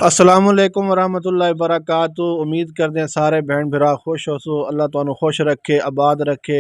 السلام علیکم ورحمۃ اللہ وبرکاتہ۔ امید کرتے ہیں سارے بہن بھرا خوش ہو سو، اللہ تعالیٰ خوش رکھے، آباد رکھے۔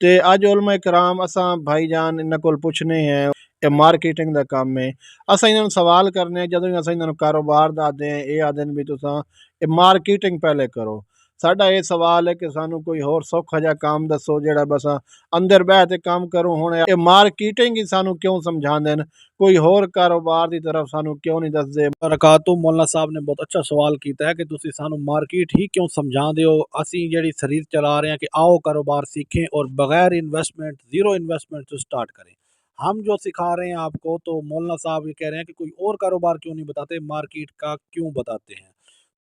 تے اج علماء کرام اساں بھائی جان انہاں کول پوچھنے ہیں کہ مارکیٹنگ دا کام ہے۔ اساں انہاں سوال کرنے ہیں، جدوں اساں انہاں کاروبار دا دے ہیں، اے آدن بھی تساں اے مارکیٹنگ پہلے کرو۔ ساڈا یہ سوال ہے کہ سانو کوئی ہور سوکھا جا کام دسو جیڑا بساں اندر بیٹھ کے کام کروں۔ ہن اے مارکیٹنگ ہی سانو کیوں سمجھاندے ہیں، کوئی ہور کاروبار دی طرف سانو کیوں نہیں دسدے؟ برکاتہ مولانا صاحب نے بہت اچھا سوال کیتا ہے کہ تسی سانو مارکیٹ ہی کیوں سمجھا دیو۔ اسی جڑی سیریز چلا رہے ہیں کہ آؤ کاروبار سیکھیں اور بغیر انویسٹمنٹ، زیرو انویسٹمنٹ سے سٹارٹ کریں۔ ہم جو سکھا رہے ہیں آپ کو، تو مولانا صاحب یہ کہہ رہے ہیں کہ کوئی اور کاروبار کیوں نہیں بتاتے، مارکیٹ کا کیوں بتاتے ہیں۔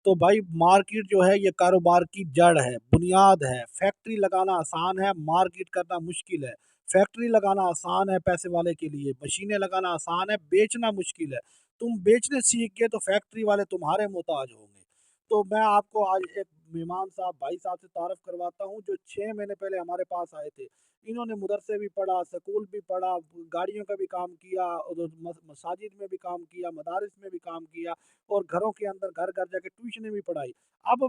تو بھائی مارکیٹ جو ہے یہ کاروبار کی جڑ ہے، بنیاد ہے۔ فیکٹری لگانا آسان ہے، مارکیٹ کرنا مشکل ہے۔ فیکٹری لگانا آسان ہے پیسے والے کے لیے، مشینیں لگانا آسان ہے، بیچنا مشکل ہے۔ تم بیچنے سیکھ گئے تو فیکٹری والے تمہارے محتاج ہوں گے۔ تو میں آپ کو آج ایک مہمان صاحب، بھائی صاحب سے تعارف کرواتا ہوں جو 6 مہینے پہلے ہمارے پاس آئے تھے۔ انہوں نے مدرسے بھی پڑھا، سکول بھی پڑھا، گاڑیوں کا بھی کام کیا، مساجد میں بھی کام کیا، مدارس میں بھی کام کیا، اور گھروں کے اندر گھر گھر جا کے ٹیوشنیں بھی پڑھائی۔ اب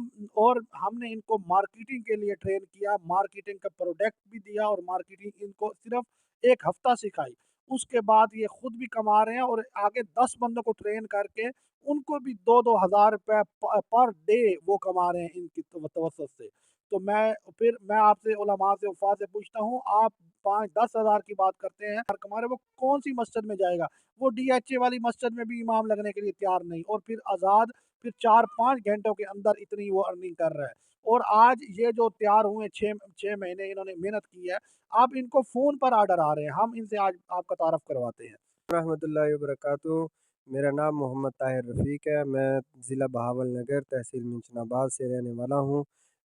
اور ہم نے ان کو مارکیٹنگ کے لیے ٹرین کیا، مارکیٹنگ کا پروڈکٹ بھی دیا، اور مارکیٹنگ ان کو صرف 1 ہفتہ سکھائی۔ اس کے بعد یہ خود بھی کما رہے ہیں، اور آگے 10 بندوں کو ٹرین کر کے ان کو بھی 2,000 روپے پر ڈے وہ کما رہے ہیں ان کی توسط سے۔ تو میں آپ سے علماء سے وفا سے پوچھتا ہوں، آپ 5-10 ہزار کی بات کرتے ہیں کما رہے، وہ کون سی مسجد میں جائے گا؟ وہ ڈی ایچ اے والی مسجد میں بھی امام لگنے کے لیے تیار نہیں، اور پھر آزاد، پھر 4-5 گھنٹوں کے اندر اتنی وہ ارننگ کر رہا ہے۔ اور آج یہ جو تیار ہوئے 6 مہینے انہوں نے محنت کی ہے، اب ان کو فون پر آرڈر آ رہے ہیں۔ ہم ان سے آج آپ کا تعارف کرواتے ہیں۔ رحمۃ اللہ وبرکاتہ۔ میرا نام محمد طاہر رفیق ہے، میں ضلع بہاول نگر تحصیل منچن آباد سے رہنے والا ہوں۔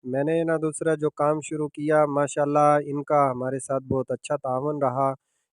میں نے نا دوسرا جو کام شروع کیا، ماشاءاللہ ان کا ہمارے ساتھ بہت اچھا تعاون رہا۔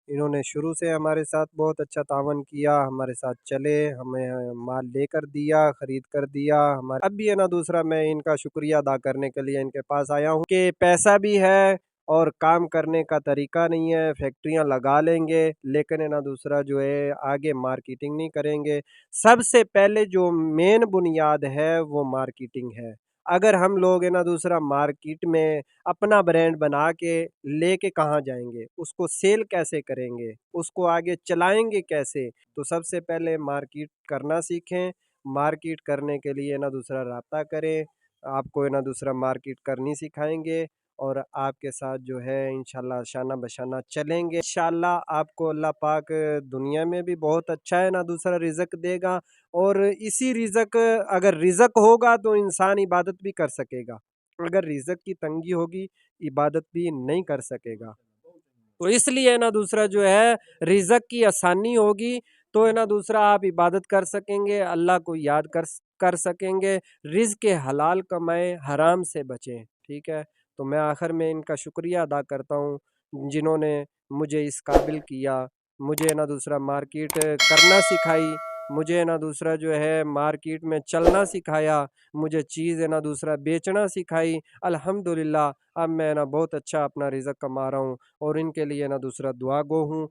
انہوں نے شروع سے ہمارے ساتھ بہت اچھا تعاون کیا، ہمارے ساتھ چلے، ہمیں مال لے کر دیا، خرید کر دیا ہمارے۔ اب بھی ہے نا دوسرا میں ان کا شکریہ ادا کرنے کے لیے ان کے پاس آیا ہوں کہ پیسہ بھی ہے اور کام کرنے کا طریقہ نہیں ہے۔ فیکٹریاں لگا لیں گے لیکن ہے نا دوسرا جو ہے آگے مارکیٹنگ نہیں کریں گے۔ سب سے پہلے جو مین بنیاد ہے وہ مارکیٹنگ ہے۔ اگر ہم لوگ ہے نا دوسرا مارکیٹ میں اپنا برانڈ بنا کے لے کے کہاں جائیں گے، اس کو سیل کیسے کریں گے، اس کو آگے چلائیں گے کیسے؟ تو سب سے پہلے مارکیٹ کرنا سیکھیں۔ مارکیٹ کرنے کے لیے نا دوسرا رابطہ کریں، آپ کو نا دوسرا مارکیٹ کرنی سکھائیں گے، اور آپ کے ساتھ جو ہے انشاءاللہ شانہ بشانہ چلیں گے۔ انشاءاللہ آپ کو اللہ پاک دنیا میں بھی بہت اچھا ہے نا دوسرا رزق دے گا، اور اسی رزق، اگر رزق ہوگا تو انسان عبادت بھی کر سکے گا، اگر رزق کی تنگی ہوگی عبادت بھی نہیں کر سکے گا۔ تو اس لیے نا دوسرا جو ہے رزق کی آسانی ہوگی تو نا دوسرا آپ عبادت کر سکیں گے، اللہ کو یاد کر سکیں گے۔ رزق حلال کمائیں، حرام سے بچیں، ٹھیک ہے؟ تو میں آخر میں ان کا شکریہ ادا کرتا ہوں جنہوں نے مجھے اس قابل کیا، مجھے نا دوسرا مارکیٹ کرنا سکھائی، مجھے نا دوسرا جو ہے مارکیٹ میں چلنا سکھایا، مجھے چیز ہے نا دوسرا بیچنا سکھائی۔ الحمدللہ اب میں نا بہت اچھا اپنا رزق کما رہا ہوں، اور ان کے لیے نا دوسرا دعا گو ہوں۔